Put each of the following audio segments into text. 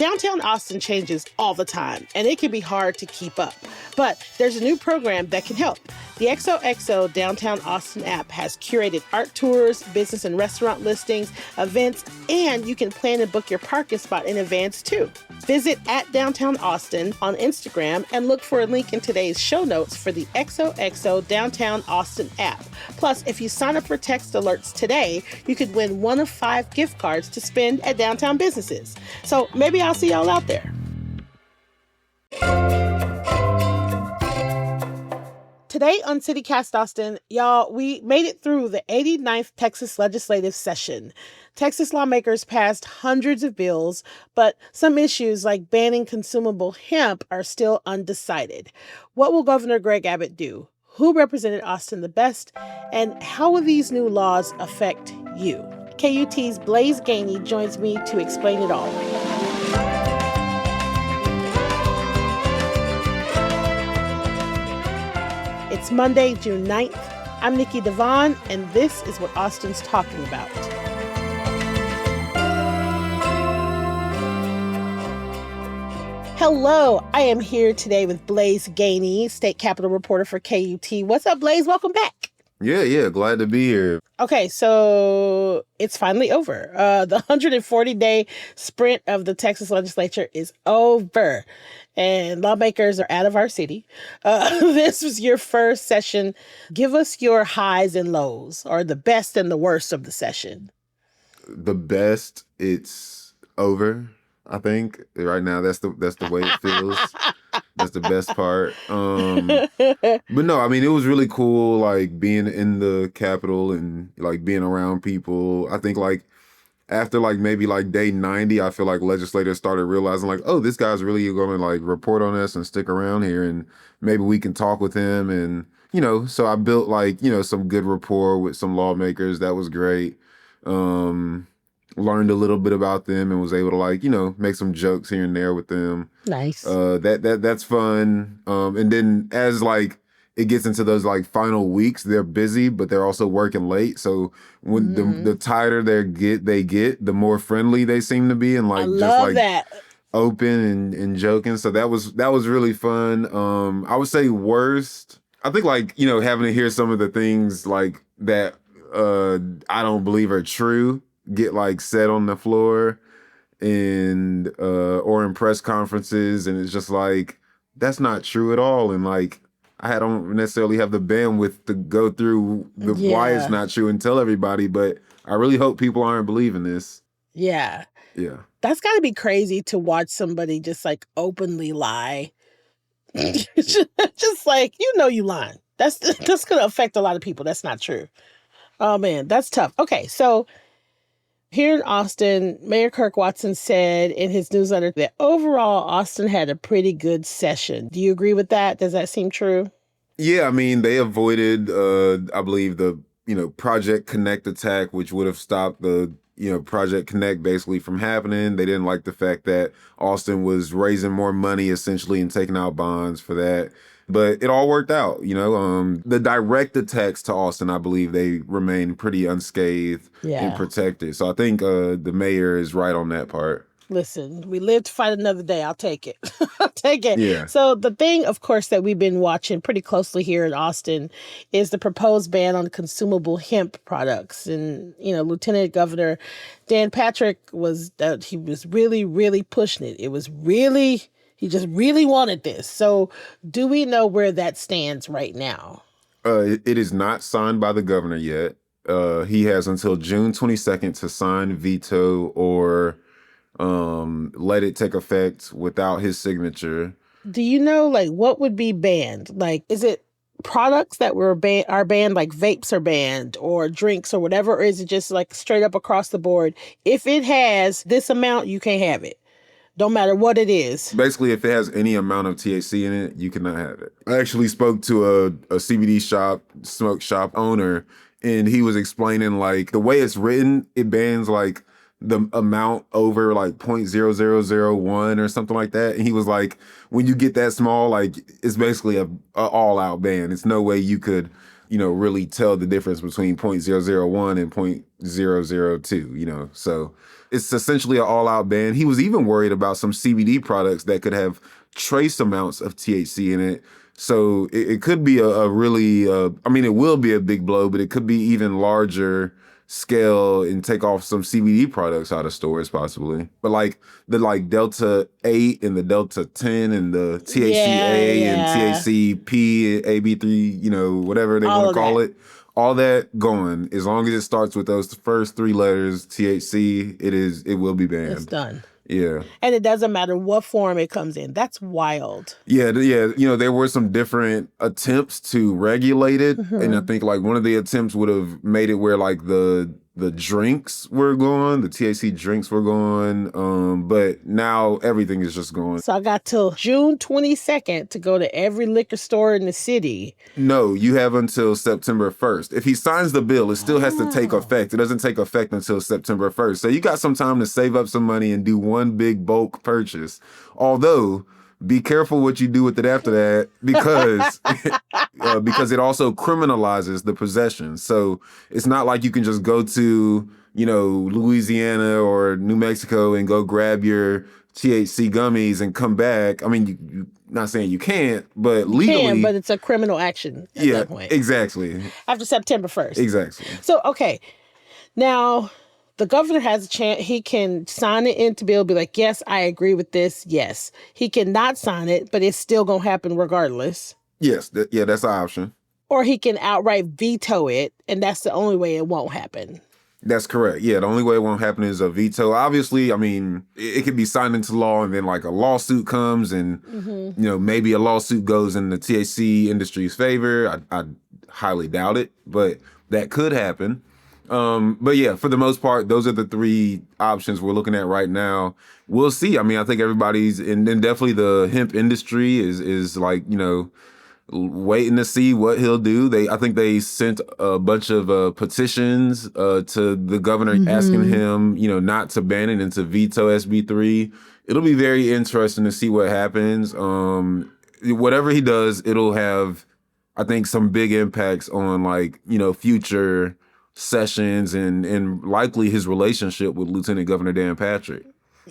Downtown Austin changes all the time, and it can be hard to keep up. But there's a new program that can help. The XOXO Downtown Austin app has curated art tours, business and restaurant listings, events, and you can plan and book your parking spot in advance too. Visit @Downtown Austin on Instagram and look for a link in today's show notes for the XOXO Downtown Austin app. Plus, if you sign up for text alerts today, you could win one of 5 gift cards to spend at downtown businesses. So maybe I'll see y'all out there. Today on CityCast Austin, y'all, we made it through the 89th Texas legislative session. Texas lawmakers passed hundreds of bills, but some issues like banning consumable hemp are still undecided. What will Governor Greg Abbott do? Who represented Austin the best? And how will these new laws affect you? KUT's Blaise Gainey joins me to explain it all. It's Monday, June 9th. I'm Nikki Devon, and this is what Austin's talking about. Hello, I am here today with Blaise Gainey, State Capitol reporter for KUT. What's up, Blaise? Welcome back. Yeah, glad to be here. Okay, so it's finally over. The 140-day sprint of the Texas legislature is over, and lawmakers are out of our city. This was your first session. Give us your highs and lows, or the best and the worst of the session. The best, it's over. I think right now that's the way it feels. That's the best part. But no, I mean, it was really cool, like being in the Capitol and like being around people. I think like after like maybe like day 90, I feel like legislators started realizing like, oh, this guy's really going to like report on us and stick around here, and maybe we can talk with him. And, so I built like, some good rapport with some lawmakers. That was great. Learned a little bit about them and was able to like, make some jokes here and there with them. Nice. That's fun. And then as like it gets into those like final weeks, they're busy, but they're also working late. So when the tighter they get, the more friendly they seem to be, and like just like that. Open and joking. So that was really fun. I would say worst. I think like, having to hear some of the things like that I don't believe are true get like said on the floor and or in press conferences, and it's just like that's not true at all. And like I don't necessarily have the bandwidth to go through why it's not true and tell everybody, but I really hope people aren't believing this. Yeah. That's got to be crazy to watch somebody just like openly lie. just like, you lying. That's going to affect a lot of people. That's not true. Oh man, that's tough. Okay, so here in Austin, Mayor Kirk Watson said in his newsletter that overall, Austin had a pretty good session. Do you agree with that? Does that seem true? Yeah, I mean, they avoided, I believe, the, Project Connect attack, which would have stopped the, Project Connect basically from happening. They didn't like the fact that Austin was raising more money, essentially, and taking out bonds for that. But it all worked out, The direct attacks to Austin, I believe they remain pretty unscathed and protected. So I think the mayor is right on that part. Listen, we live to fight another day. I'll take it. I'll take it. Yeah. So the thing, of course, that we've been watching pretty closely here in Austin is the proposed ban on consumable hemp products. And, Lieutenant Governor Dan Patrick he was really, really pushing it. He just really wanted this. So do we know where that stands right now? It is not signed by the governor yet. He has until June 22nd to sign, veto, or let it take effect without his signature. Do you know, like, what would be banned? Like, is it products that are banned, like vapes are banned, or drinks or whatever? Or is it just like straight up across the board? If it has this amount, you can't have it. Don't matter what it is. Basically, if it has any amount of THC in it, you cannot have it. I actually spoke to a CBD smoke shop owner, and he was explaining like the way it's written, it bans like the amount over like 0.0001 or something like that. And he was like, when you get that small, like it's basically a all out ban. It's no way you could, really tell the difference between .001 and .002, So it's essentially an all-out ban. He was even worried about some CBD products that could have trace amounts of THC in it. So it could be a really, it will be a big blow, but it could be even larger scale and take off some CBD products out of stores possibly. But like the Delta 8 and the Delta 10 and the THCA and THCP, AB3, whatever they want to call it, all that going. As long as it starts with those first three letters, THC, it will be banned. It's done. Yeah. And it doesn't matter what form it comes in. That's wild. Yeah. There were some different attempts to regulate it. Mm-hmm. And I think like one of the attempts would have made it where like the drinks were gone, the THC drinks were gone. But now everything is just gone. So I got till June 22nd to go to every liquor store in the city. No, you have until September 1st. If he signs the bill, it still has to take effect. It doesn't take effect until September 1st. So you got some time to save up some money and do one big bulk purchase. Although, be careful what you do with it after that because it also criminalizes the possession. So it's not like you can just go to, Louisiana or New Mexico and go grab your THC gummies and come back. I mean, you not saying you can't, but legally. You can, but it's a criminal action at that point. Exactly. After September 1st. Exactly. So, okay. Now, the governor has a chance. He can sign it into bill, be like, yes, I agree with this. Yes. He cannot sign it, but it's still going to happen regardless. Yes. That's an option. Or he can outright veto it, and that's the only way it won't happen. That's correct. Yeah, the only way it won't happen is a veto. Obviously, it could be signed into law and then like a lawsuit comes and, maybe a lawsuit goes in the THC industry's favor. I highly doubt it, but that could happen. But yeah, for the most part, those are the three options we're looking at right now. We'll see. I think everybody's, and definitely the hemp industry is like, waiting to see what he'll do. I think they sent a bunch of petitions to the governor asking him, not to ban it and to veto SB3. It'll be very interesting to see what happens. Whatever he does, it'll have, I think, some big impacts on like, future sessions and likely his relationship with Lieutenant Governor Dan Patrick.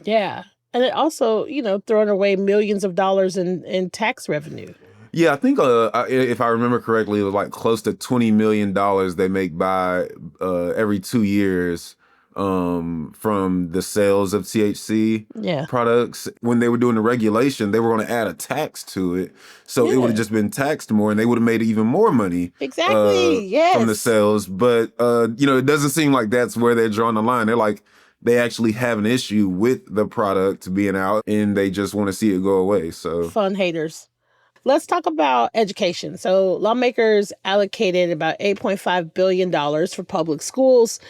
Yeah. And it also, throwing away millions of dollars in tax revenue. Yeah, I think if I remember correctly, it was like close to $20 million they make by every 2 years from the sales of THC products. When they were doing the regulation, they were going to add a tax to it. So it would have just been taxed more and they would have made even more money. Exactly, yes. From the sales. But, it doesn't seem like that's where they're drawing the line. They're like, they actually have an issue with the product being out and they just want to see it go away. So fun haters. Let's talk about education. So lawmakers allocated about $8.5 billion for public schools.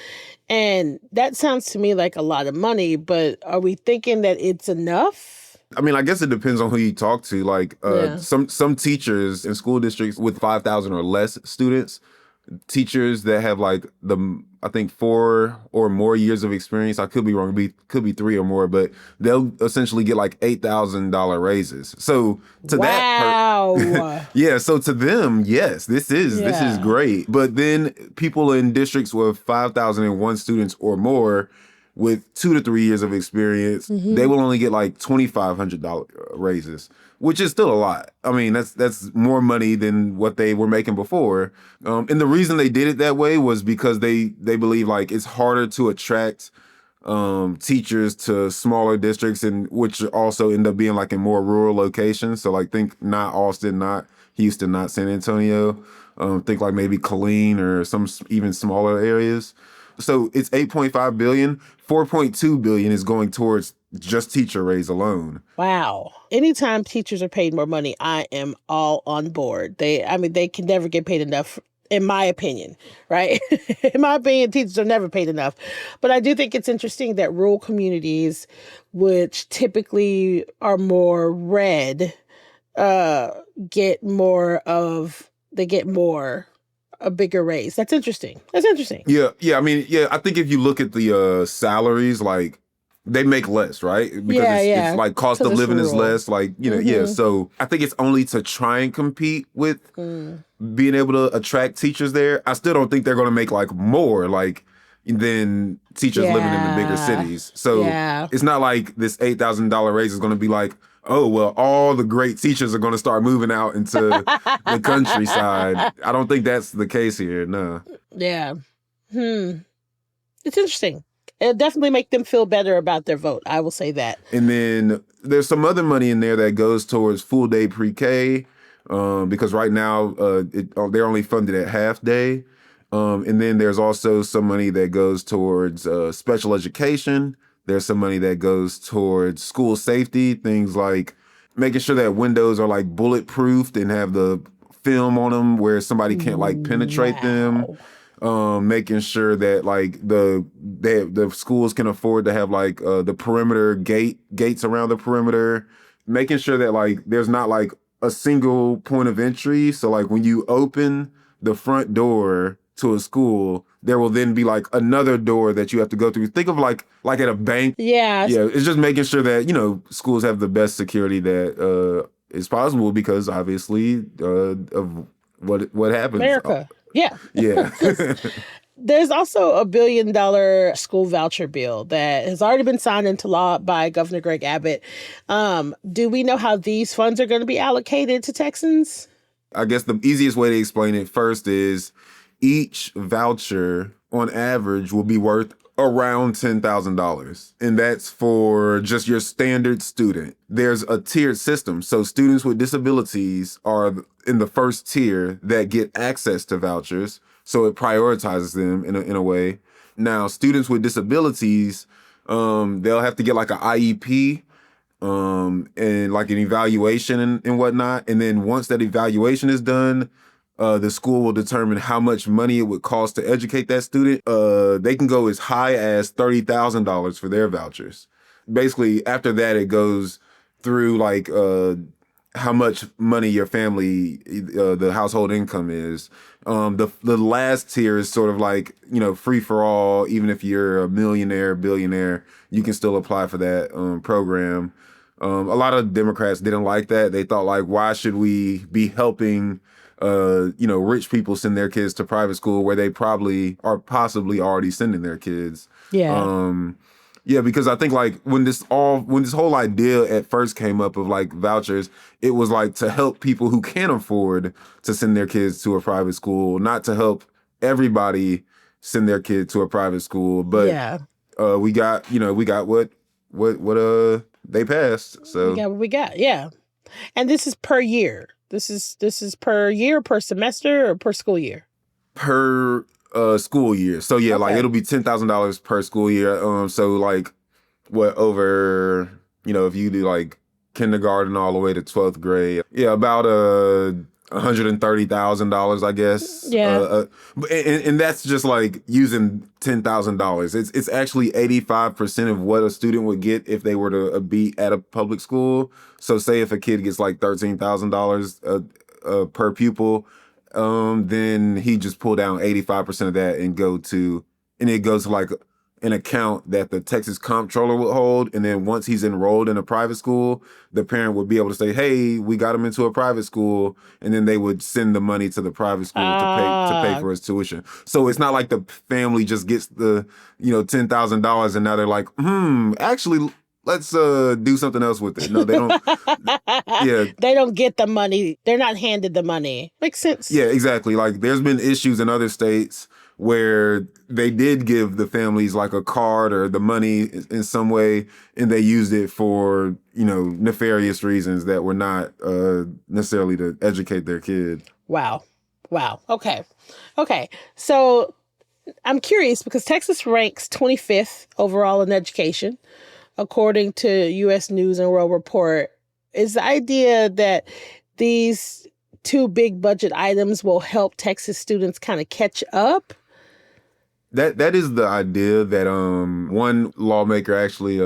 And that sounds to me like a lot of money, but are we thinking that it's enough? I guess it depends on who you talk to. Like some teachers in school districts with 5,000 or less students, teachers that have like I think 4 or more years of experience. I could be wrong. Could be 3 or more, but they'll essentially get like $8,000 raises. So to that, so to them, yes, this is great. But then people in districts with 5,001 students or more, with 2 to 3 years of experience, they will only get like $2,500 raises, which is still a lot. That's more money than what they were making before. And the reason they did it that way was because they believe like it's harder to attract teachers to smaller districts, and which also end up being like in more rural locations. So like think not Austin, not Houston, not San Antonio. Think like maybe Killeen or some even smaller areas. So it's $8.5 billion. $4.2 billion is going towards just teacher raise alone. Wow. Anytime teachers are paid more money, I am all on board. They can never get paid enough, in my opinion, right? In my opinion, teachers are never paid enough. But I do think it's interesting that rural communities, which typically are more red, get a bigger raise. That's interesting. Yeah. I think if you look at the salaries, like they make less, right? Because Yeah, it's yeah. like cost of Because it's living is rural. less, like, yeah. So I think it's only to try and compete with being able to attract teachers there. I still don't think they're going to make like more like than teachers living in the bigger Yeah. cities. So Yeah. it's not like this $8,000 raise is going to be like, oh, well, all the great teachers are going to start moving out into the countryside. I don't think that's the case here. No. Yeah. It's interesting. It'll definitely make them feel better about their vote. I will say that. And then there's some other money in there that goes towards full day pre-K, because right now they're only funded at half day. And then there's also some money that goes towards special education. There's some money that goes towards school safety, things like making sure that windows are like bulletproofed and have the film on them where somebody can't like penetrate them. Making sure that like the schools can afford to have like the perimeter gates around the perimeter, making sure that like there's not like a single point of entry. So like when you open the front door to a school, there will then be like another door that you have to go through. Think of like at a bank. Yeah. Yeah, it's just making sure that, schools have the best security that is possible because obviously of what happens. America. Yeah. Yeah. There's also a $1 billion school voucher bill that has already been signed into law by Governor Greg Abbott. Do we know how these funds are going to be allocated to Texans? I guess the easiest way to explain it first is each voucher on average will be worth around $10,000. And that's for just your standard student. There's a tiered system. So students with disabilities are in the first tier that get access to vouchers. So it prioritizes them in a way. Now, students with disabilities, they'll have to get like an IEP, and like an evaluation and whatnot. And then once that evaluation is done, the school will determine how much money it would cost to educate that student. They can go as high as $30,000 for their vouchers. Basically, after that, it goes through like how much money your family, the household income is. The last tier is sort of like, free for all. Even if you're a millionaire, billionaire, you can still apply for that program. A lot of Democrats didn't like that. They thought like, why should we be helping rich people send their kids to private school where they probably are possibly already sending their kids. Yeah. Yeah, because I think like when this whole idea at first came up of like vouchers, it was like to help people who can't afford to send their kids to a private school, not to help everybody send their kid to a private school. But yeah. We got what they passed. So we got what we got. Yeah. And this is per year. This is per year, per semester, or per school year? Per school year. So yeah, like it'll be $10,000 per school year. So like what over, if you do like kindergarten all the way to 12th grade, yeah, about $130,000, I guess. Yeah. And that's just like using $10,000. It's actually 85% of what a student would get if they were to be at a public school. So say if a kid gets like $13,000 per pupil, then he just pull down 85% of that and it goes to like an account that the Texas Comptroller would hold. And then once he's enrolled in a private school, the parent would be able to say, hey, we got him into a private school. And then they would send the money to the private school to pay for his tuition. So it's not like the family just gets the, $10,000 and now they're like, actually, let's do something else with it. No, they don't. Yeah. They don't get the money. They're not handed the money. Makes sense. Yeah, exactly. Like there's been issues in other states where they did give the families like a card or the money in some way, and they used it for, nefarious reasons that were not necessarily to educate their kid. Wow. Okay. So I'm curious because Texas ranks 25th overall in education, according to U.S. News and World Report. Is the idea that these two big budget items will help Texas students kind of catch up? That is the idea that one lawmaker actually,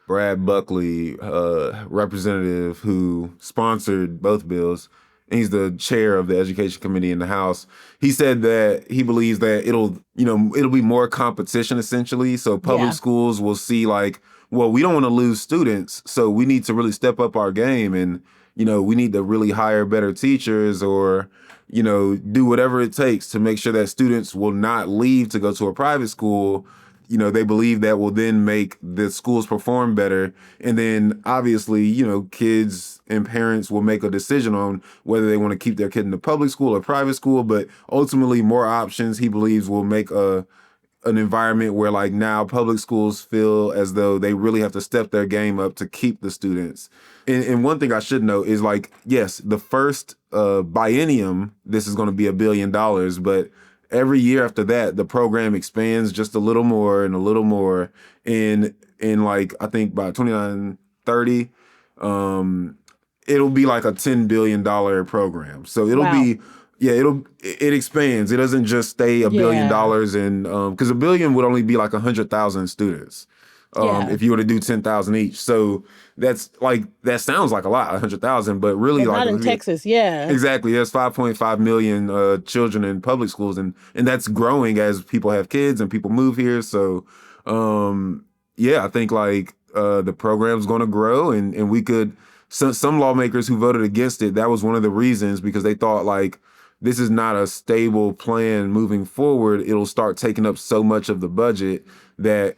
Brad Buckley, representative who sponsored both bills, and he's the chair of the Education Committee in the House. He said that he believes that it'll be more competition essentially. So public schools will see like well, we don't want to lose students, so we need to really step up our game, and we need to really hire better teachers, or do whatever it takes to make sure that students will not leave to go to a private school. They believe that will then make the schools perform better. And then obviously, kids and parents will make a decision on whether they want to keep their kid in the public school or private school. But ultimately, more options, he believes, will make an environment where like now public schools feel as though they really have to step their game up to keep the students. And one thing I should note is like, yes, the first biennium, this is going to be $1 billion, but every year after that, the program expands just a little more and a little more. And in like, I think by 2930, it'll be like a $10 billion program. So it'll be, it expands. It doesn't just stay $1 billion, and because $1 billion would only be like 100,000 students. If you were to do 10,000 each. So that's like, that sounds like a lot, 100,000, but really not in Texas. Yeah, exactly. There's 5.5 million children in public schools, and that's growing as people have kids and people move here. So, I think like the program's going to grow, and we could, some lawmakers who voted against it, that was one of the reasons, because they thought like, this is not a stable plan moving forward. It'll start taking up so much of the budget that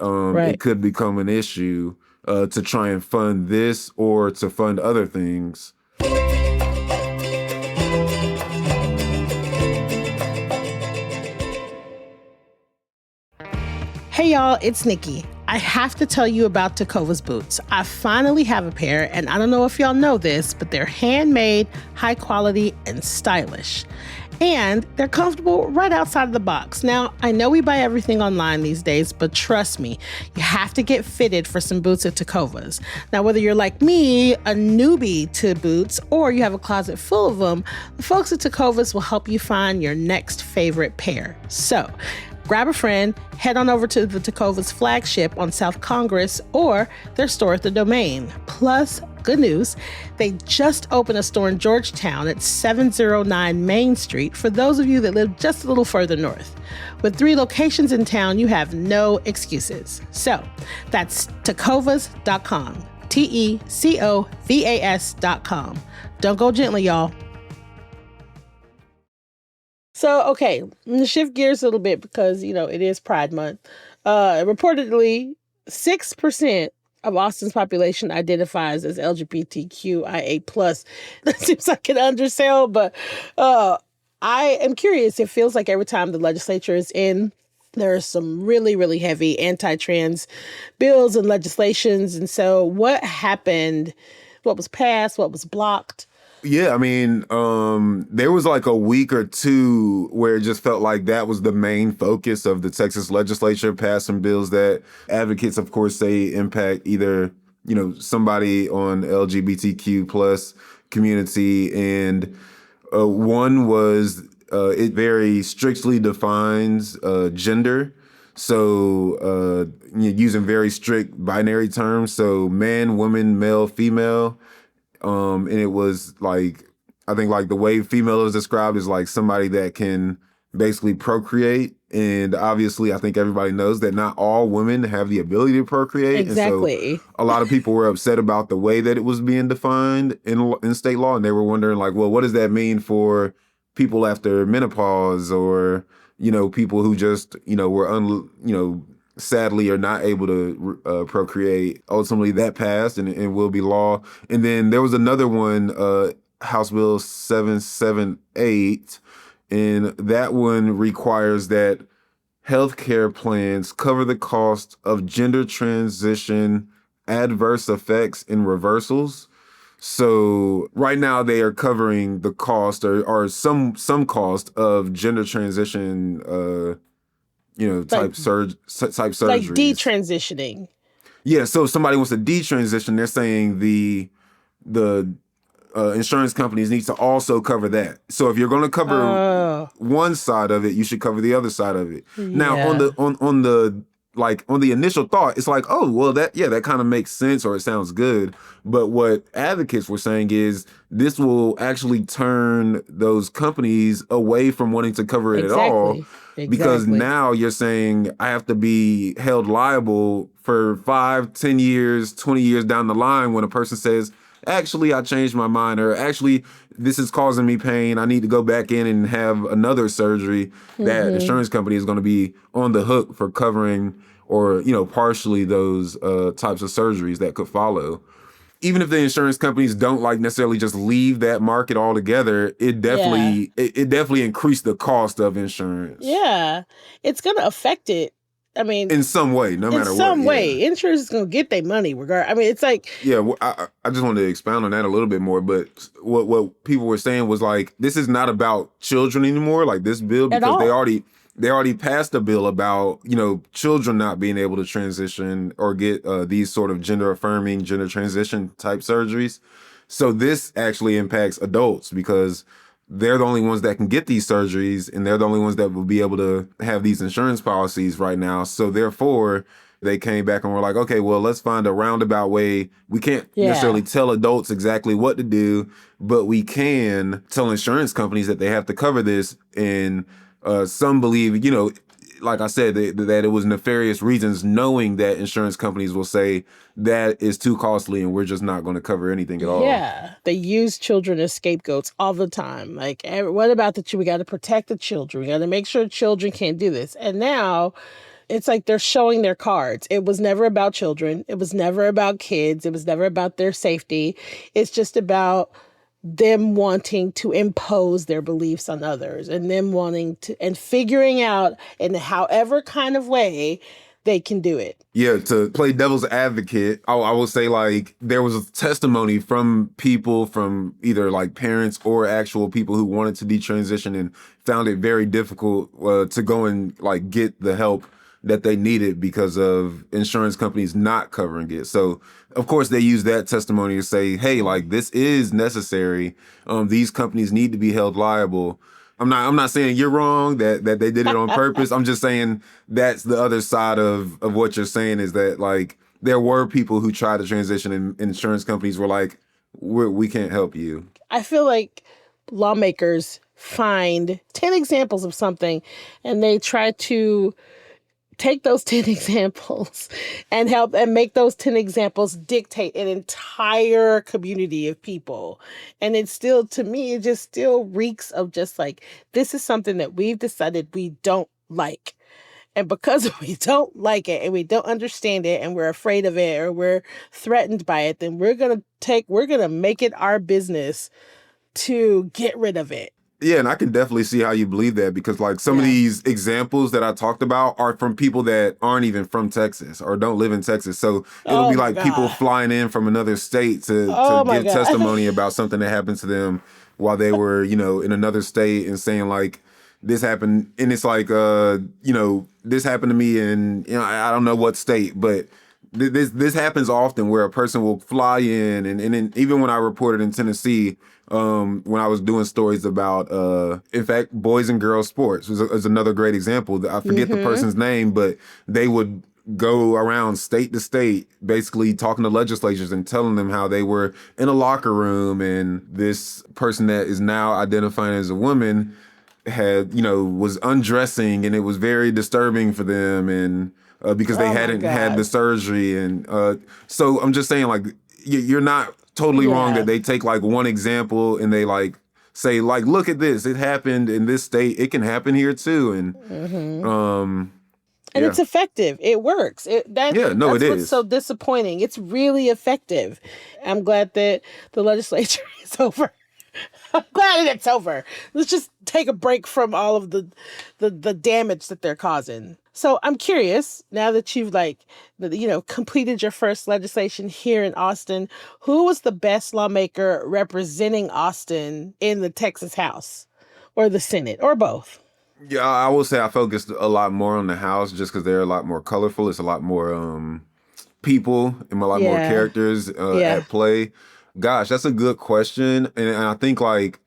it could become an issue to try and fund this or to fund other things. Hey y'all, it's Nikki. I have to tell you about Tecovas boots. I finally have a pair, and I don't know if y'all know this, but they're handmade, high quality, and stylish. And they're comfortable right outside of the box. Now, I know we buy everything online these days, but trust me, you have to get fitted for some boots at Tecovas. Now, whether you're like me, a newbie to boots, or you have a closet full of them, the folks at Tecovas will help you find your next favorite pair. So, grab a friend, head on over to the Tecovas flagship on South Congress or their store at the Domain. Plus, good news, they just opened a store in Georgetown at 709 Main Street for those of you that live just a little further north. With 3 locations in town, you have no excuses. So, that's tecovas.com, TECOVAS.com. Don't go gently, y'all. So, okay, I'm going to shift gears a little bit because, it is Pride Month. Reportedly, 6% of Austin's population identifies as LGBTQIA+. That seems like an undersell, but I am curious. It feels like every time the legislature is in, there are some really, really heavy anti-trans bills and legislations. And so what happened? What was passed? What was blocked? Yeah, I mean, there was like a week or two where it just felt like that was the main focus of the Texas legislature, passing bills that advocates, of course, say impact either, somebody on LGBTQ plus community. And one was it very strictly defines gender. So using very strict binary terms. So man, woman, male, female. And it was like, I think like the way female is described is like somebody that can basically procreate. And obviously, I think everybody knows that not all women have the ability to procreate. Exactly. And so a lot of people were upset about the way that it was being defined in state law. And they were wondering like, well, what does that mean for people after menopause, or, people who just, were, sadly are not able to procreate. Ultimately, that passed and will be law. And then there was another one, House Bill 778, and that one requires that healthcare plans cover the cost of gender transition adverse effects and reversals. So right now they are covering the cost or some cost of gender transition type surgeries. Like detransitioning. Yeah, so if somebody wants to detransition, they're saying the insurance companies need to also cover that. So if you're going to cover one side of it, you should cover the other side of it. Yeah. Now on the initial thought, it's like, oh, well, that kind of makes sense, or it sounds good. But what advocates were saying is this will actually turn those companies away from wanting to cover it at all. Because now you're saying I have to be held liable for 5, 10 years, 20 years down the line when a person says, actually, I changed my mind, or actually, this is causing me pain. I need to go back in and have another surgery. That insurance company is going to be on the hook for covering or, partially those types of surgeries that could follow. Even if the insurance companies don't like necessarily just leave that market altogether, it definitely it definitely increased the cost of insurance. Yeah, it's gonna affect it. I mean, In some way, no matter what. In some way, insurance is gonna get their money regard. I mean, it's like I just wanted to expound on that a little bit more. But what people were saying was like, this is not about children anymore. Like this bill, because they already passed a bill about, children not being able to transition or get these sort of gender affirming, gender transition type surgeries. So this actually impacts adults because they're the only ones that can get these surgeries, and they're the only ones that will be able to have these insurance policies right now. So therefore, they came back and were like, okay, well, let's find a roundabout way. We can't necessarily tell adults exactly what to do, but we can tell insurance companies that they have to cover this. And some believe, like I said, that it was nefarious reasons, knowing that insurance companies will say that is too costly and we're just not going to cover anything at all. Yeah, they use children as scapegoats all the time. Like, what about we got to protect the children. We got to make sure children can't do this. And now it's like they're showing their cards. It was never about children. It was never about kids. It was never about their safety. It's just about them wanting to impose their beliefs on others, and them wanting to, and figuring out in however kind of way they can do it. Yeah, to play devil's advocate, I will say, like, there was a testimony from people, from either like parents or actual people who wanted to detransition and found it very difficult to go and like get the help that they needed because of insurance companies not covering it. So of course they use that testimony to say, hey, like, this is necessary. These companies need to be held liable. I'm not saying you're wrong, that they did it on purpose. I'm just saying that's the other side of what you're saying, is that like there were people who tried to transition and insurance companies were like, we can't help you. I feel like lawmakers find 10 examples of something and they try to take those 10 examples and help and make those 10 examples dictate an entire community of people. And it's still, to me, it just still reeks of just like, this is something that we've decided we don't like. And because we don't like it and we don't understand it and we're afraid of it or we're threatened by it, then we're going to make it our business to get rid of it. Yeah, and I can definitely see how you believe that, because like some of these examples that I talked about are from people that aren't even from Texas or don't live in Texas. So it'll be like people flying in from another state to give testimony about something that happened to them while they were, in another state, and saying like, this happened. And it's like, this happened to me in, I don't know what state, but this happens often where a person will fly in, and then even when I reported in Tennessee, when I was doing stories about, in fact, boys and girls sports is another great example. I forget the person's name, but they would go around state to state, basically talking to legislatures and telling them how they were in a locker room, and this person that is now identifying as a woman had, was undressing, and it was very disturbing for them, and because they hadn't had the surgery. And so I'm just saying, like, you're not totally wrong that they take like one example and they like say like, look at this, it happened in this state, it can happen here too. And it's effective. It works. That's what's so disappointing. It's really effective. I'm glad that the legislature is over. I'm glad it's over. Let's just take a break from all of the damage that they're causing. So I'm curious, now that you've completed your first legislation here in Austin, who was the best lawmaker representing Austin in the Texas House or the Senate or both? Yeah, I will say I focused a lot more on the House just because they're a lot more colorful. It's a lot more people and a lot more characters at play. Gosh, that's a good question. And I think like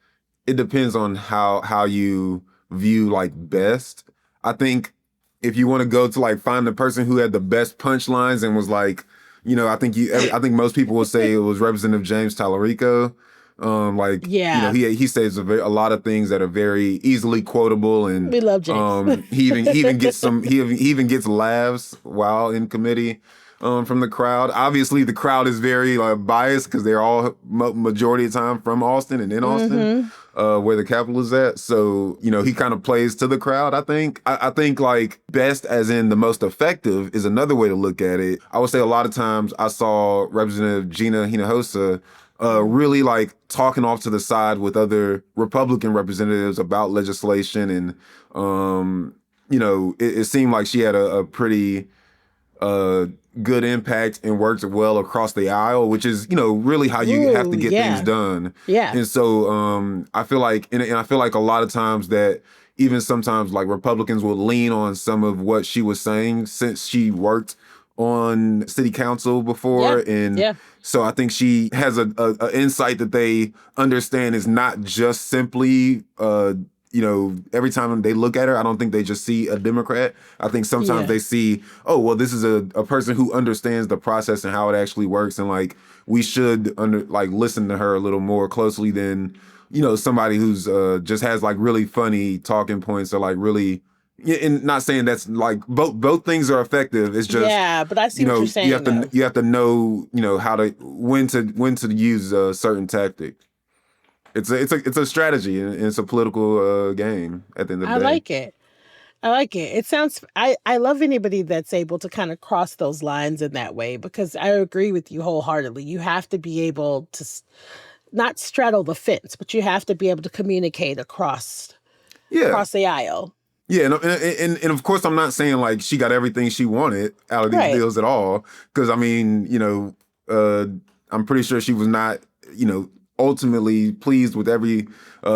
it depends on how you view like best. I think if you want to go to like find the person who had the best punchlines and was like, I think most people will say it was Representative James Tallarico. He says a lot of things that are very easily quotable, and we love James. he even gets laughs while in committee. from the crowd. Obviously, the crowd is very biased because they're all majority of the time from Austin and in Austin, where the capital is at. So, he kind of plays to the crowd, I think. I think like best as in the most effective is another way to look at it. I would say a lot of times I saw Representative Gina Hinojosa really like talking off to the side with other Republican representatives about legislation. And, it seemed like she had a pretty good impact and worked well across the aisle, which is, really how you have to get things done. Yeah. And so I feel like, and I feel like a lot of times that even sometimes like Republicans will lean on some of what she was saying since she worked on city council before. And so I think she has a insight that they understand is not just simply, every time they look at her, I don't think they just see a Democrat. I think sometimes they see, oh, well, this is a person who understands the process and how it actually works. And like, we should listen to her a little more closely than, somebody who's just has like really funny talking points or like really, and not saying that's like both things are effective. It's just, but I see what you're saying. You have to know, how to when to use a certain tactic. It's a strategy and it's a political game at the end of the day. I like it. It sounds, I love anybody that's able to kind of cross those lines in that way, because I agree with you wholeheartedly. You have to be able to not straddle the fence, but you have to be able to communicate across the aisle. Yeah, and of course, I'm not saying like she got everything she wanted out of these deals at all, because I mean, I'm pretty sure she was not, ultimately pleased with every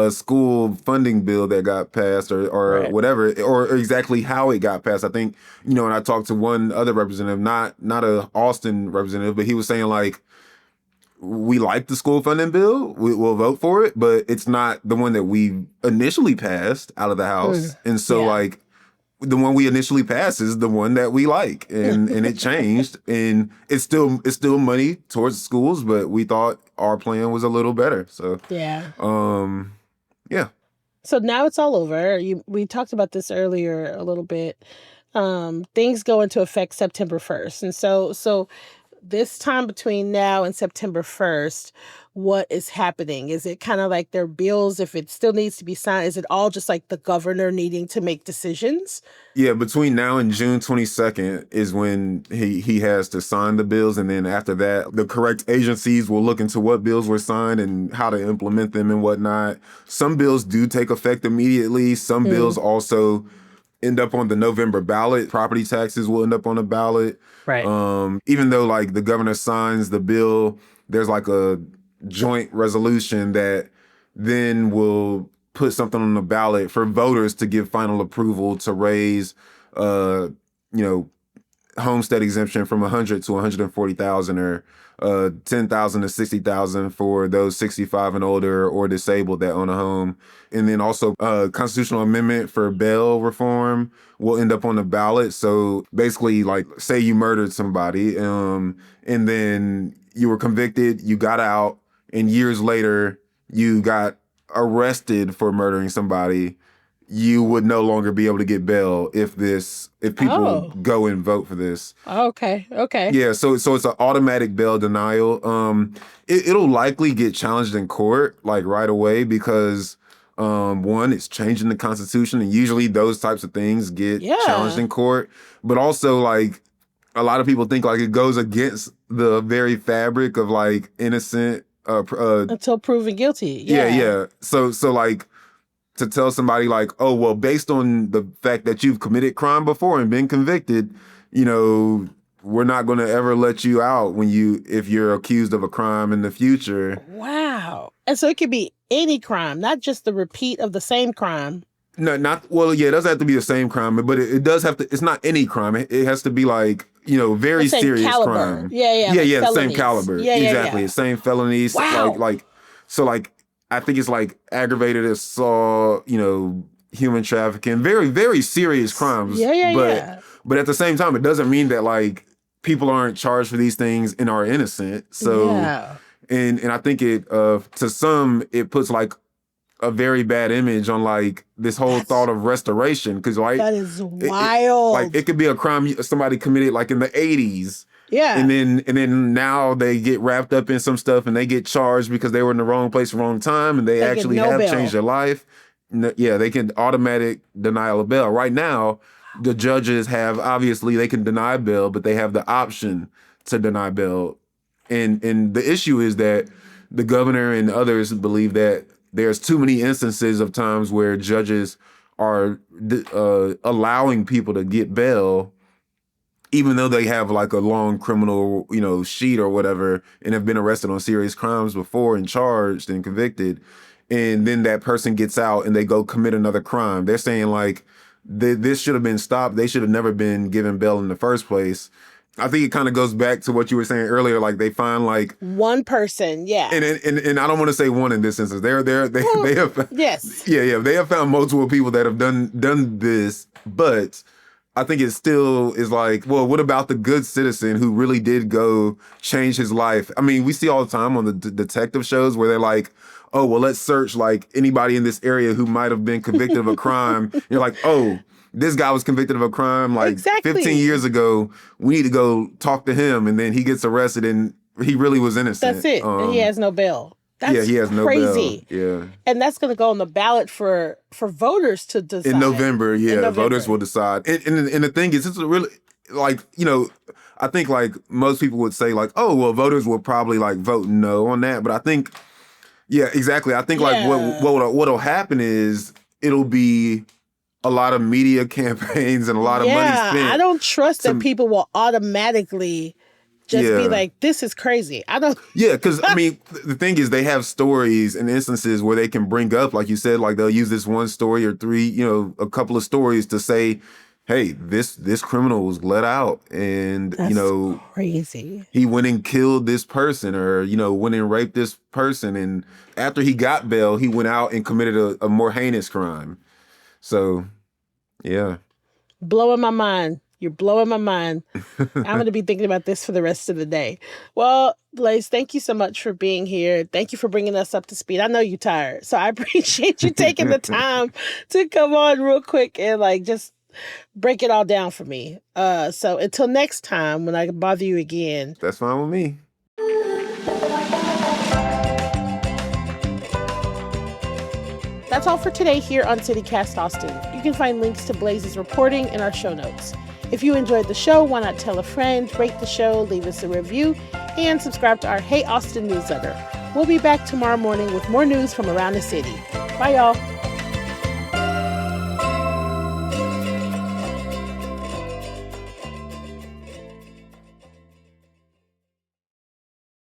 school funding bill that got passed or whatever, or exactly how it got passed. I think, and I talked to one other representative, not a Austin representative, but he was saying like, we like the school funding bill, we'll vote for it, but it's not the one that we initially passed out of the House. And so like, the one we initially passed is the one that we like, and it changed, and it's still money towards schools, but we thought our plan was a little better. So So now it's all over. We talked about this earlier a little bit. Things go into effect September 1st, and so this time between now and September 1st, what is happening? Is it kind of like their bills, if it still needs to be signed? Is it all just like the governor needing to make decisions? Yeah, between now and June 22nd is when he has to sign the bills. And then after that, the correct agencies will look into what bills were signed and how to implement them and whatnot. Some bills do take effect immediately. Some bills also end up on the November ballot. Property taxes will end up on the ballot. Right. Even though like the governor signs the bill, there's like a joint resolution that then will put something on the ballot for voters to give final approval to raise, homestead exemption from 100 to 140,000, or 10,000 to 60,000 for those 65 and older or disabled that own a home. And then also constitutional amendment for bail reform will end up on the ballot. So basically, like, say you murdered somebody, and then you were convicted, you got out, and years later you got arrested for murdering somebody, you would no longer be able to get bail if people go and vote for this. Okay. Yeah, so it's an automatic bail denial. It'll likely get challenged in court like right away because one, it's changing the Constitution, and usually those types of things get challenged in court. But also, like, a lot of people think like it goes against the very fabric of like innocent until proven guilty. Yeah. So like, to tell somebody like, oh, well, based on the fact that you've committed crime before and been convicted, we're not going to ever let you out if you're accused of a crime in the future. Wow. And so it could be any crime, not just the repeat of the same crime. No, it doesn't have to be the same crime, but it does have to, it's not any crime. It has to be like, very serious caliber. crime. Yeah, the same caliber. Yeah, exactly. Same felonies. Wow. Like, I think it's like aggravated assault, human trafficking, very, very serious crimes. But at the same time, it doesn't mean that like people aren't charged for these things and are innocent. So, and I think it, to some, it puts like a very bad image on like this whole thought of restoration. Cause like, that is wild. It could be a crime somebody committed like in the 80s. Yeah. And then now they get wrapped up in some stuff and they get charged because they were in the wrong place, wrong time, and they They get actually no have bail. changed their life. Yeah, they can automatic denial of bail. Right now, the judges have, obviously they can deny bail, but they have the option to deny bail. And the issue is that the governor and others believe that there's too many instances of times where judges are allowing people to get bail, even though they have like a long criminal, sheet or whatever, and have been arrested on serious crimes before and charged and convicted. And then that person gets out and they go commit another crime. They're saying like, this should have been stopped. They should have never been given bail in the first place. I think it kind of goes back to what you were saying earlier. Like they find like one person, yeah, and I don't want to say one in this instance. They have yes, yeah they have found multiple people that have done this, but I think it still is like, well, what about the good citizen who really did go change his life? I mean, we see all the time on the detective shows where they're like, oh, well, let's search like anybody in this area who might have been convicted of a crime. You're like, oh, this guy was convicted of a crime like 15 years ago. We need to go talk to him. And then he gets arrested and he really was innocent. That's it. And he has no bail. That's he has no crazy. Bail. Yeah. And that's going to go on the ballot for voters to decide. In November, voters will decide. And the thing is, it's really like, I think like most people would say like, oh, well, voters will probably like vote no on that. But I think, yeah, exactly. I think like what'll happen is it'll be a lot of media campaigns and a lot of money spent. I don't trust that people will automatically just be like, this is crazy. I don't. Yeah, because I mean, the thing is, they have stories and instances where they can bring up, like you said, like they'll use this one story or three, a couple of stories to say, hey, this criminal was let out and, That's crazy. He went and killed this person or, went and raped this person. And after he got bail, he went out and committed a more heinous crime. So, yeah. Blowing my mind. You're blowing my mind. I'm going to be thinking about this for the rest of the day. Well, Blaze, thank you so much for being here. Thank you for bringing us up to speed. I know you're tired, so I appreciate you taking the time to come on real quick and like just break it all down for me. So until next time, when I bother you again. That's fine with me. That's all for today here on CityCast Austin. You can find links to Blaze's reporting in our show notes. If you enjoyed the show, why not tell a friend, rate the show, leave us a review, and subscribe to our Hey Austin newsletter. We'll be back tomorrow morning with more news from around the city. Bye, y'all.